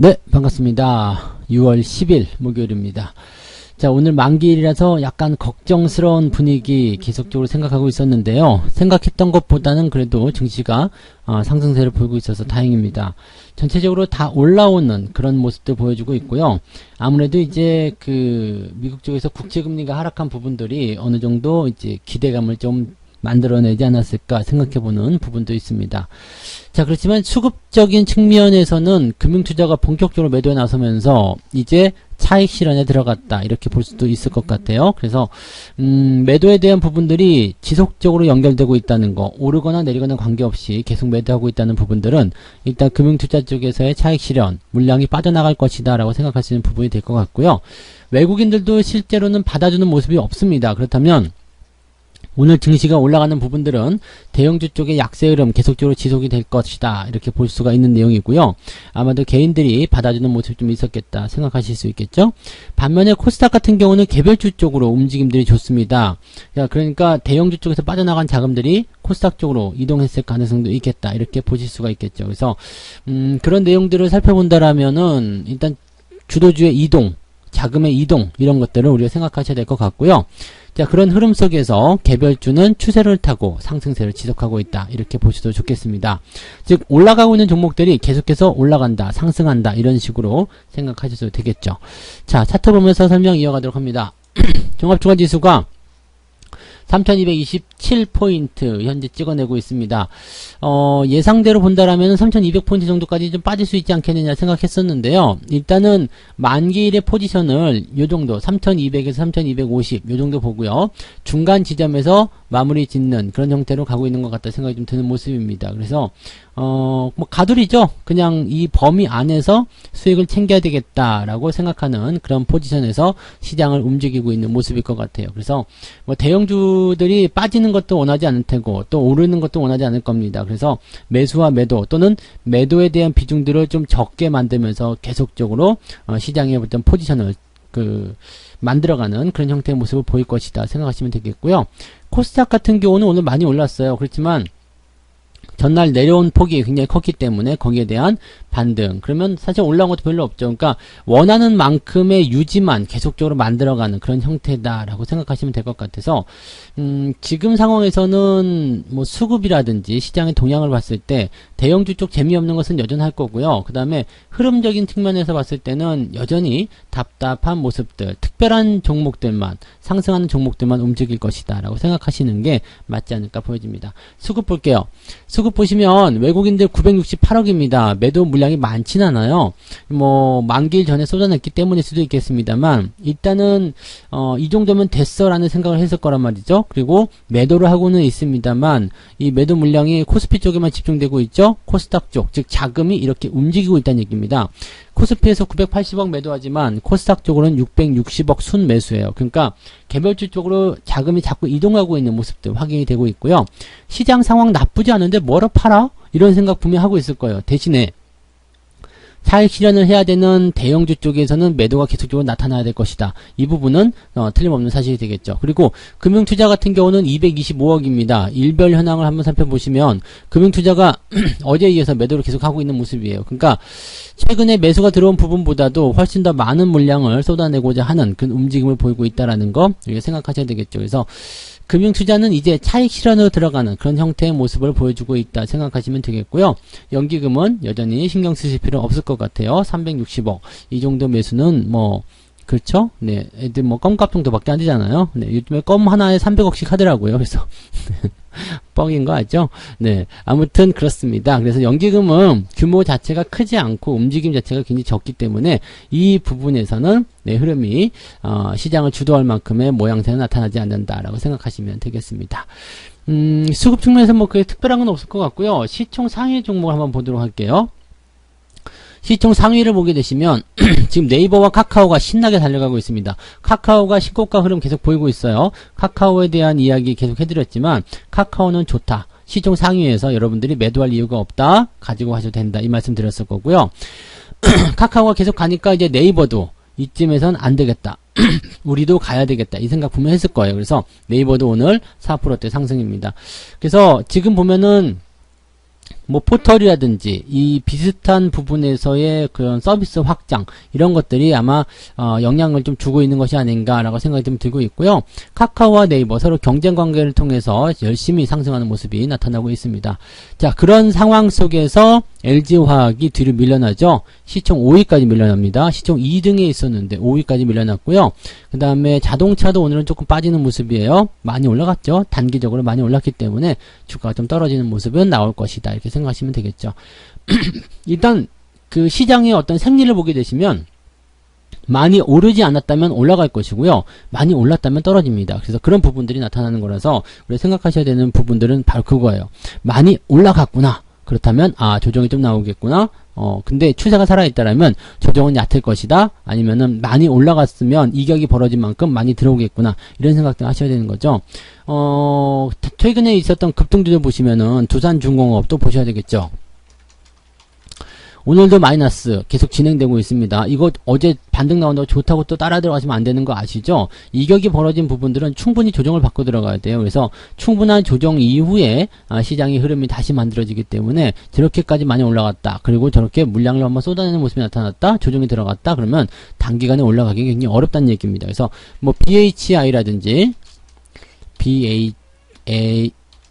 네, 반갑습니다. 6월 10일 목요일입니다. 자, 오늘 만기일이라서 약간 걱정스러운 분위기 계속적으로 생각하고 있었는데요. 생각했던 것보다는 그래도 증시가 상승세를 보이고 있어서 다행입니다. 전체적으로 다 올라오는 그런 모습들 보여주고 있고요. 아무래도 이제 미국 쪽에서 국제금리가 하락한 부분들이 어느 정도 이제 기대감을 좀 만들어내지 않았을까 생각해보는 부분도 있습니다. 자, 그렇지만 수급적인 측면에서는 금융투자가 본격적으로 매도에 나서면서 이제 차익 실현에 들어갔다 이렇게 볼 수도 있을 것 같아요. 그래서 매도에 대한 부분들이 지속적으로 연결되고 있다는 거, 오르거나 내리거나 관계없이 계속 매도하고 있다는 부분들은 일단 금융투자 쪽에서의 차익 실현, 물량이 빠져나갈 것이다 라고 생각할 수 있는 부분이 될 것 같고요. 외국인들도 실제로는 받아주는 모습이 없습니다. 그렇다면 오늘 증시가 올라가는 부분들은 대형주 쪽의 약세 흐름 계속적으로 지속이 될 것이다 이렇게 볼 수가 있는 내용이고요. 아마도 개인들이 받아주는 모습이 좀 있었겠다 생각하실 수 있겠죠. 반면에 코스닥 같은 경우는 개별주 쪽으로 움직임들이 좋습니다. 그러니까 대형주 쪽에서 빠져나간 자금들이 코스닥 쪽으로 이동했을 가능성도 있겠다 이렇게 보실 수가 있겠죠. 그래서 그런 내용들을 살펴본다라면은 일단 주도주의 이동, 자금의 이동 이런 것들을 우리가 생각하셔야 될 것 같고요. 자, 그런 흐름 속에서 개별주는 추세를 타고 상승세를 지속하고 있다 이렇게 보셔도 좋겠습니다. 즉 올라가고 있는 종목들이 계속해서 올라간다, 상승한다 이런 식으로 생각하셔도 되겠죠. 자, 차트 보면서 설명 이어가도록 합니다. 종합주가지수가 3227포인트 현재 찍어내고 있습니다. 예상대로 본다라면 3200포인트 정도까지 좀 빠질 수 있지 않겠느냐 생각했었는데요. 일단은 만기일의 포지션을 요 정도 3200에서 3250 요 정도 보고요. 중간 지점에서 마무리 짓는 그런 형태로 가고 있는 것 같다 생각이 좀 드는 모습입니다. 그래서 뭐 가두리죠. 그냥 이 범위 안에서 수익을 챙겨야 되겠다라고 생각하는 그런 포지션에서 시장을 움직이고 있는 모습일 것 같아요. 그래서 뭐 대형주들이 빠지는 것도 원하지 않을 테고 또 오르는 것도 원하지 않을 겁니다. 그래서 매수와 매도 또는 매도에 대한 비중들을 좀 적게 만들면서 계속적으로 시장의 어떤 포지션을 만들어가는 그런 형태의 모습을 보일 것이다 생각하시면 되겠고요. 코스닥 같은 경우는 오늘 많이 올랐어요. 그렇지만 전날 내려온 폭이 굉장히 컸기 때문에 거기에 대한 반등, 그러면 사실 올라온 것도 별로 없죠. 그러니까 원하는 만큼의 유지만 계속적으로 만들어가는 그런 형태다라고 생각하시면 될 것 같아서 지금 상황에서는 뭐 수급이라든지 시장의 동향을 봤을 때 대형주 쪽 재미없는 것은 여전할 거고요. 그 다음에 흐름적인 측면에서 봤을 때는 여전히 답답한 모습들, 특별한 종목들만, 상승하는 종목들만 움직일 것이다 라고 생각하시는 게 맞지 않을까 보여집니다. 수급 볼게요. 수급 보시면 외국인들 968억입니다. 매도 물량이 많진 않아요. 뭐 만기일 전에 쏟아냈기 때문일 수도 있겠습니다만 일단은 이 정도면 됐어 라는 생각을 했을 거란 말이죠. 그리고 매도를 하고는 있습니다만 이 매도 물량이 코스피 쪽에만 집중되고 있죠. 코스닥 쪽, 즉 자금이 이렇게 움직이고 있다는 얘기입니다. 코스피에서 980억 매도하지만 코스닥 쪽으로는 660억 순 매수예요. 그러니까 개별주 쪽으로 자금이 자꾸 이동하고 있는 모습들 확인이 되고 있고요. 시장 상황 나쁘지 않은데 뭐로 팔아? 이런 생각 분명히 하고 있을 거예요. 대신에 차익 실현을 해야 되는 대형주 쪽에서는 매도가 계속적으로 나타나야 될 것이다. 이 부분은 틀림없는 사실이 되겠죠. 그리고 금융투자 같은 경우는 225억입니다. 일별 현황을 한번 살펴보시면 금융투자가 어제에 이어서 매도를 계속하고 있는 모습이에요. 그러니까 최근에 매수가 들어온 부분보다도 훨씬 더 많은 물량을 쏟아내고자 하는 그런 움직임을 보이고 있다는 거 우리가 생각하셔야 되겠죠. 그래서 금융투자는 이제 차익 실현으로 들어가는 그런 형태의 모습을 보여주고 있다 생각하시면 되겠고요. 연기금은 여전히 신경 쓰실 필요 없을 것 같아요. 360억 이 정도 매수는 뭐 그렇죠? 네, 애들 뭐 껌값 정도밖에 안 되잖아요. 네, 요즘에 껌 하나에 300억씩 하더라고요. 그래서 뻥인 거 알죠? 네, 아무튼 그렇습니다. 그래서 연기금은 규모 자체가 크지 않고 움직임 자체가 굉장히 적기 때문에 이 부분에서는 네, 흐름이 시장을 주도할 만큼의 모양새는 나타나지 않는다라고 생각하시면 되겠습니다. 수급 측면에서 뭐 그게 특별한 건 없을 것 같고요. 시총 상위 종목을 한번 보도록 할게요. 시총 상위를 보게 되시면 지금 네이버와 카카오가 신나게 달려가고 있습니다. 카카오가 신고가 흐름 계속 보이고 있어요. 카카오에 대한 이야기 계속 해드렸지만 카카오는 좋다. 시총 상위에서 여러분들이 매도할 이유가 없다. 가지고 가셔도 된다. 이 말씀 드렸을 거고요. 카카오가 계속 가니까 이제 네이버도 이쯤에선 안 되겠다. 우리도 가야 되겠다. 이 생각 분명히 했을 거예요. 그래서 네이버도 오늘 4%대 상승입니다. 그래서 지금 보면은 뭐 포털이라든지 이 비슷한 부분에서의 그런 서비스 확장 이런 것들이 아마 영향을 좀 주고 있는 것이 아닌가라고 생각이 좀 들고 있고요. 카카오와 네이버 서로 경쟁 관계를 통해서 열심히 상승하는 모습이 나타나고 있습니다. 자, 그런 상황 속에서 LG화학이 뒤로 밀려나죠. 시총 5위까지 밀려납니다. 시총 2등에 있었는데 5위까지 밀려났고요. 그 다음에 자동차도 오늘은 조금 빠지는 모습이에요. 많이 올라갔죠. 단기적으로 많이 올랐기 때문에 주가가 좀 떨어지는 모습은 나올 것이다. 이렇게 생각하시면 되겠죠. 일단 그 시장의 어떤 생리를 보게 되시면 많이 오르지 않았다면 올라갈 것이고요. 많이 올랐다면 떨어집니다. 그래서 그런 부분들이 나타나는 거라서 우리가 생각하셔야 되는 부분들은 바로 그거예요. 많이 올라갔구나. 그렇다면 조정이 좀 나오겠구나. 근데 추세가 살아있다라면 조정은 얕을 것이다. 아니면은 많이 올라갔으면 이격이 벌어진 만큼 많이 들어오겠구나. 이런 생각도 하셔야 되는 거죠. 최근에 있었던 급등주들 보시면은 두산중공업도 보셔야 되겠죠. 오늘도 마이너스 계속 진행되고 있습니다. 이거 어제 반등 나온다고 좋다고 또 따라 들어가시면 안 되는 거 아시죠? 이격이 벌어진 부분들은 충분히 조정을 받고 들어가야 돼요. 그래서 충분한 조정 이후에 시장의 흐름이 다시 만들어지기 때문에 저렇게까지 많이 올라갔다. 그리고 저렇게 물량을 한번 쏟아내는 모습이 나타났다. 조정이 들어갔다. 그러면 단기간에 올라가기 굉장히 어렵다는 얘기입니다. 그래서 뭐 BHI라든지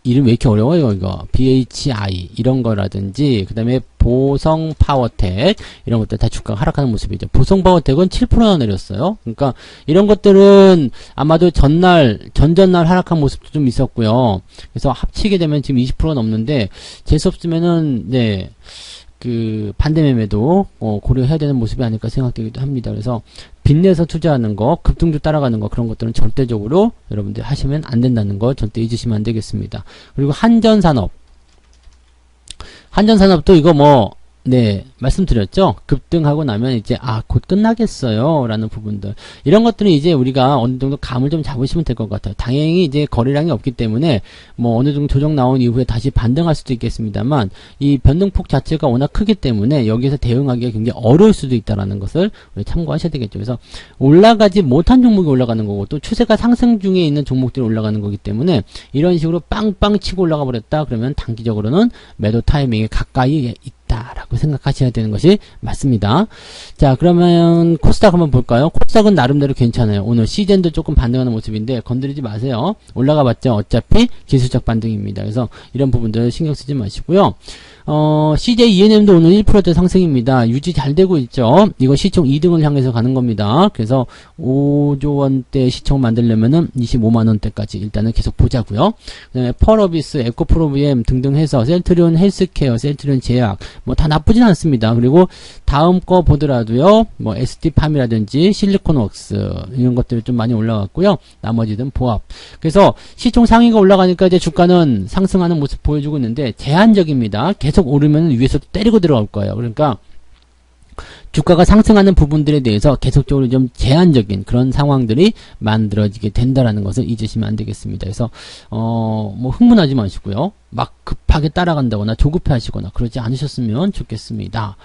이름 왜 이렇게 어려워요, 이거. BHI, 이런 거라든지, 그 다음에 보성파워텍, 이런 것들 다 주가가 하락하는 모습이죠. 보성파워텍은 7%나 내렸어요. 그러니까, 이런 것들은 아마도 전전날 하락한 모습도 좀 있었고요. 그래서 합치게 되면 지금 20%가 넘는데, 재수 없으면은, 네, 그, 반대 매매도, 고려해야 되는 모습이 아닐까 생각되기도 합니다. 그래서, 빚내서 투자하는 거, 급등주 따라가는 거, 그런 것들은 절대적으로 여러분들 하시면 안 된다는 거 절대 잊으시면 안 되겠습니다. 그리고 한전산업. 한전산업도 이거 네, 말씀드렸죠? 급등하고 나면 이제, 곧 끝나겠어요. 라는 부분들. 이런 것들은 이제 우리가 어느 정도 감을 좀 잡으시면 될 것 같아요. 당연히 이제 거래량이 없기 때문에, 어느 정도 조정 나온 이후에 다시 반등할 수도 있겠습니다만, 이 변동폭 자체가 워낙 크기 때문에 여기서 대응하기가 굉장히 어려울 수도 있다라는 것을 참고하셔야 되겠죠. 그래서 올라가지 못한 종목이 올라가는 거고, 또 추세가 상승 중에 있는 종목들이 올라가는 거기 때문에, 이런 식으로 빵빵 치고 올라가 버렸다. 그러면 단기적으로는 매도 타이밍에 가까이 라고 생각하셔야 되는 것이 맞습니다. 자, 그러면 코스닥 한번 볼까요? 코스닥은 나름대로 괜찮아요. 오늘 시젠도 조금 반등하는 모습인데 건드리지 마세요. 올라가 봤자 어차피 기술적 반등입니다. 그래서 이런 부분들 신경 쓰지 마시고요. CJ ENM도 오늘 1%대 상승입니다. 유지 잘 되고 있죠. 이거 시총 2등을 향해서 가는 겁니다. 그래서 5조 원대 시총 만들려면은 25만원대까지 일단은 계속 보자고요. 그다음에 펄어비스, 에코프로비엠 등등 해서 셀트리온 헬스케어, 셀트리온 제약 다 나쁘진 않습니다. 그리고 다음 거 보더라도요. ST팜이라든지 실리콘웍스 이런 것들이 좀 많이 올라갔고요. 나머지는 보합. 그래서 시총 상위가 올라가니까 이제 주가는 상승하는 모습 보여주고 있는데 제한적입니다. 계속 오르면 위에서 때리고 들어갈 거예요. 그러니까 주가가 상승하는 부분들에 대해서 계속적으로 좀 제한적인 그런 상황들이 만들어지게 된다라는 것을 잊으시면 안 되겠습니다. 그래서 흥분하지 마시고요. 막 급하게 따라간다거나 조급해 하시거나 그러지 않으셨으면 좋겠습니다.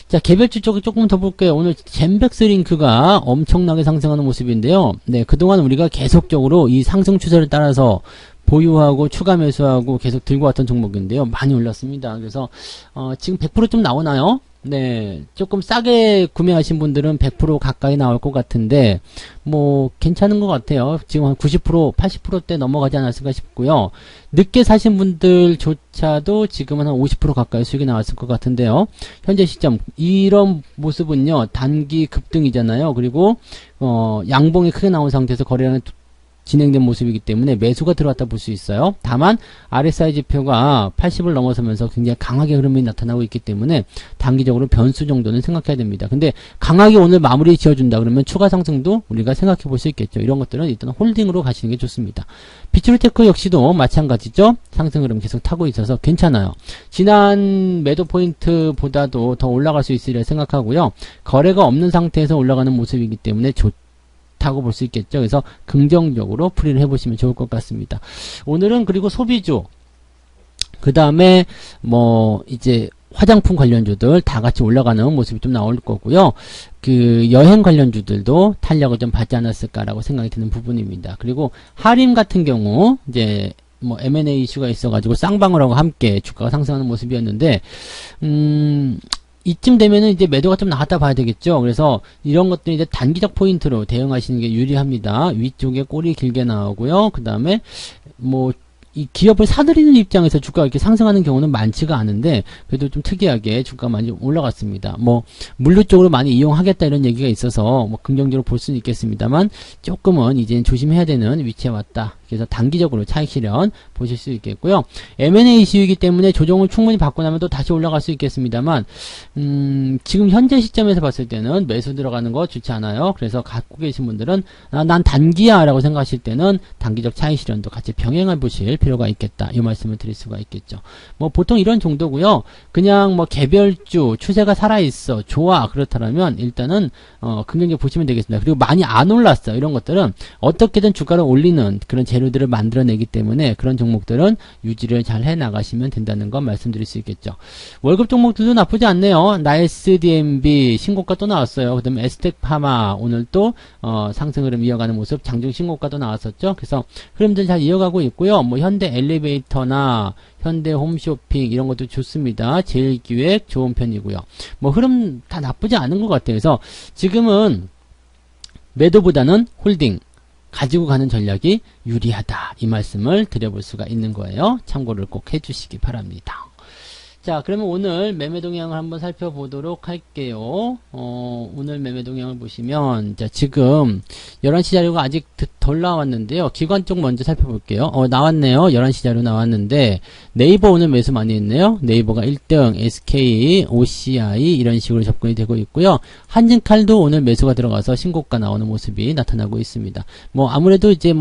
자, 개별주 쪽에 조금 더 볼게요. 오늘 젠백스링크가 엄청나게 상승하는 모습인데요. 네, 그동안 우리가 계속적으로 이 상승 추세를 따라서 보유하고 추가 매수하고 계속 들고 왔던 종목인데요. 많이 올랐습니다. 그래서 지금 100% 좀 나오나요? 네, 조금 싸게 구매하신 분들은 100% 가까이 나올 것 같은데 괜찮은 것 같아요. 지금 한 90%, 80%대 넘어가지 않았을까 싶고요. 늦게 사신 분들조차도 지금은 한 50% 가까이 수익이 나왔을 것 같은데요. 현재 시점 이런 모습은요. 단기 급등이잖아요. 그리고 양봉이 크게 나온 상태에서 거래량이 진행된 모습이기 때문에 매수가 들어왔다 볼 수 있어요. 다만 RSI 지표가 80을 넘어서면서 굉장히 강하게 흐름이 나타나고 있기 때문에 단기적으로 변수 정도는 생각해야 됩니다. 근데 강하게 오늘 마무리 지어준다 그러면 추가 상승도 우리가 생각해 볼 수 있겠죠. 이런 것들은 일단 홀딩으로 가시는 게 좋습니다. 비추리테크 역시도 마찬가지죠. 상승 흐름 계속 타고 있어서 괜찮아요. 지난 매도 포인트보다도 더 올라갈 수 있으리라 생각하고요. 거래가 없는 상태에서 올라가는 모습이기 때문에 다고 볼 수 있겠죠. 그래서 긍정적으로 풀이를 해보시면 좋을 것 같습니다. 오늘은 그리고 소비주, 그 다음에 이제 화장품 관련주들 다 같이 올라가는 모습이 좀 나올 거고요. 그 여행 관련주들도 탄력을 좀 받지 않았을까라고 생각이 드는 부분입니다. 그리고 하림 같은 경우 이제 뭐 M&A 이슈가 있어가지고 쌍방울하고 함께 주가가 상승하는 모습이었는데 이쯤 되면은 이제 매도가 좀 나왔다 봐야 되겠죠. 그래서 이런 것들이 이제 단기적 포인트로 대응하시는 게 유리합니다. 위쪽에 꼬리 길게 나오고요. 그 다음에 뭐 이 기업을 사들이는 입장에서 주가가 이렇게 상승하는 경우는 많지가 않은데 그래도 좀 특이하게 주가가 많이 올라갔습니다. 뭐 물류 쪽으로 많이 이용하겠다 이런 얘기가 있어서 뭐 긍정적으로 볼 수는 있겠습니다만 조금은 이제는 조심해야 되는 위치에 왔다. 그래서 단기적으로 차익 실현 보실 수 있겠고요. M&A 이슈이기 때문에 조정을 충분히 받고 나면 또 다시 올라갈 수 있겠습니다만 지금 현재 시점에서 봤을 때는 매수 들어가는 거 좋지 않아요. 그래서 갖고 계신 분들은 난 단기야 라고 생각하실 때는 단기적 차익 실현도 같이 병행해 보실 필요가 있겠다. 이 말씀을 드릴 수가 있겠죠. 뭐 보통 이런 정도고요. 그냥 뭐 개별주 추세가 살아있어 좋아 그렇다면 일단은 긍정적으로 보시면 되겠습니다. 그리고 많이 안 올랐어 이런 것들은 어떻게든 주가를 올리는 그런 재료들을 만들어내기 때문에 그런 종목들은 유지를 잘 해나가시면 된다는 건 말씀드릴 수 있겠죠. 월급 종목들도 나쁘지 않네요. 나이스 DMB 신고가 또 나왔어요. 그 다음에 에스텍 파마 오늘 또 상승 흐름 이어가는 모습 장중 신고가도 나왔었죠. 그래서 흐름들 잘 이어가고 있고요. 뭐 현대 엘리베이터나 현대 홈쇼핑 이런 것도 좋습니다. 제일기획 좋은 편이고요. 뭐 흐름 다 나쁘지 않은 것 같아요. 그래서 지금은 매도보다는 홀딩 가지고 가는 전략이 유리하다. 이 말씀을 드려볼 수가 있는 거예요. 참고를 꼭 해주시기 바랍니다. 자, 그러면 오늘 매매 동향을 한번 살펴보도록 할게요. 오늘 매매 동향을 보시면, 자, 지금 11시 자료가 아직 덜 나왔는데요. 기관 쪽 먼저 살펴볼게요. 나왔네요. 11시 자료 나왔는데, 네이버 오늘 매수 많이 했네요. 네이버가 1등, SK, OCI, 이런 식으로 접근이 되고 있고요. 한진칼도 오늘 매수가 들어가서 신고가 나오는 모습이 나타나고 있습니다. 뭐, 아무래도 이제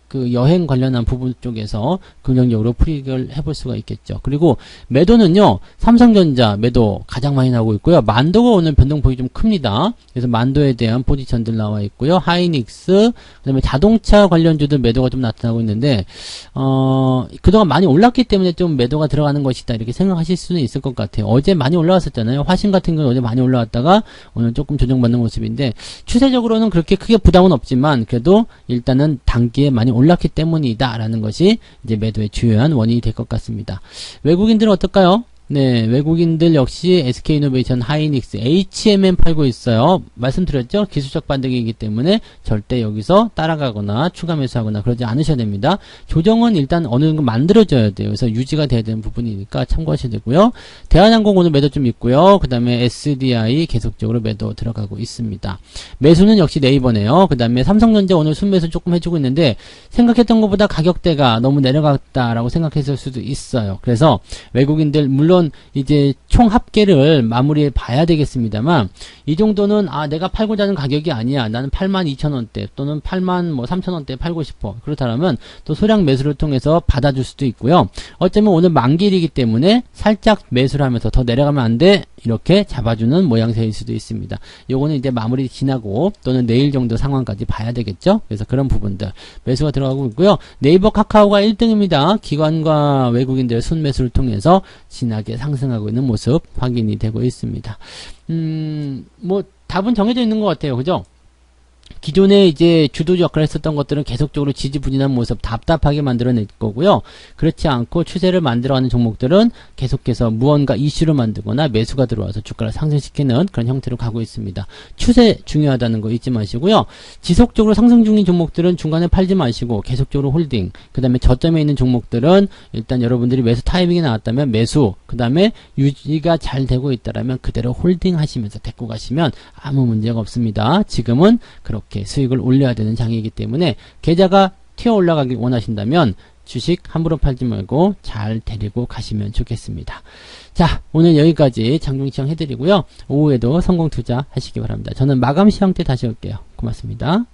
그 여행 관련한 부분 쪽에서 긍정적으로 풀이를 해볼 수가 있겠죠. 그리고 매도는요, 삼성전자 매도 가장 많이 나오고 있고요. 만도가 오늘 변동폭이 좀 큽니다. 그래서 만도에 대한 포지션들 나와 있고요. 하이닉스, 그 다음에 자동차 관련주들 매도가 좀 나타나고 있는데, 그동안 많이 올랐기 때문에 좀 매도가 들어가는 것이다. 이렇게 생각하실 수는 있을 것 같아요. 어제 많이 올라왔었잖아요. 화신 같은 경우는 어제 많이 올라왔다가 오늘 조금 조정받는 모습인데, 추세적으로는 그렇게 크게 부담은 없지만, 그래도 일단은 단기에 많이 올랐기 때문이다 라는 것이 이제 매도의 주요한 원인이 될 것 같습니다. 외국인들은 어떨까요? 네, 외국인들 역시 SK이노베이션, 하이닉스, HMM 팔고 있어요. 말씀드렸죠? 기술적 반등이기 때문에 절대 여기서 따라가거나 추가 매수하거나 그러지 않으셔야 됩니다. 조정은 일단 어느 정도 만들어져야 돼요. 그래서 유지가 돼야 되는 부분이니까 참고하셔야 되고요. 대한항공 오늘 매도 좀 있고요. 그 다음에 SDI 계속적으로 매도 들어가고 있습니다. 매수는 역시 네이버네요. 그 다음에 삼성전자 오늘 순매수 조금 해주고 있는데 생각했던 것보다 가격대가 너무 내려갔다라고 생각했을 수도 있어요. 그래서 외국인들 물론 이제 총 합계를 마무리해 봐야 되겠습니다만 이 정도는 내가 팔고자 하는 가격이 아니야. 나는 82,000원대 또는 83,000원대 팔고 싶어. 그렇다면 또 소량 매수를 통해서 받아줄 수도 있고요. 어쩌면 오늘 만기일이기 때문에 살짝 매수를 하면서 더 내려가면 안 돼. 이렇게 잡아주는 모양새일 수도 있습니다. 요거는 이제 마무리 지나고 또는 내일 정도 상황까지 봐야 되겠죠. 그래서 그런 부분들 매수가 들어가고 있고요. 네이버 카카오가 1등입니다. 기관과 외국인들의 순매수를 통해서 진하게 상승하고 있는 모습 확인이 되고 있습니다. 뭐 답은 정해져 있는 것 같아요. 그죠? 기존에 이제 주도 역할을 했었던 것들은 계속적으로 지지부진한 모습 답답하게 만들어낼 거고요. 그렇지 않고 추세를 만들어가는 종목들은 계속해서 무언가 이슈를 만들거나 매수가 들어와서 주가를 상승시키는 그런 형태로 가고 있습니다. 추세 중요하다는 거 잊지 마시고요. 지속적으로 상승 중인 종목들은 중간에 팔지 마시고 계속적으로 홀딩, 그 다음에 저점에 있는 종목들은 일단 여러분들이 매수 타이밍이 나왔다면 매수, 그 다음에 유지가 잘 되고 있다라면 그대로 홀딩 하시면서 데리고 가시면 아무 문제가 없습니다. 지금은 그렇게 수익을 올려야 되는 장이기 때문에 계좌가 튀어 올라가길 원하신다면 주식 함부로 팔지 말고 잘 데리고 가시면 좋겠습니다. 자, 오늘 여기까지 장중시장 해드리고요. 오후에도 성공 투자 하시기 바랍니다. 저는 마감 시황 때 다시 올게요. 고맙습니다.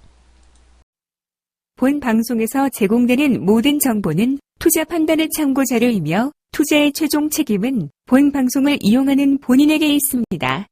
본 방송에서 제공되는 모든 정보는 투자 판단의 참고 자료이며 투자의 최종 책임은 본 방송을 이용하는 본인에게 있습니다.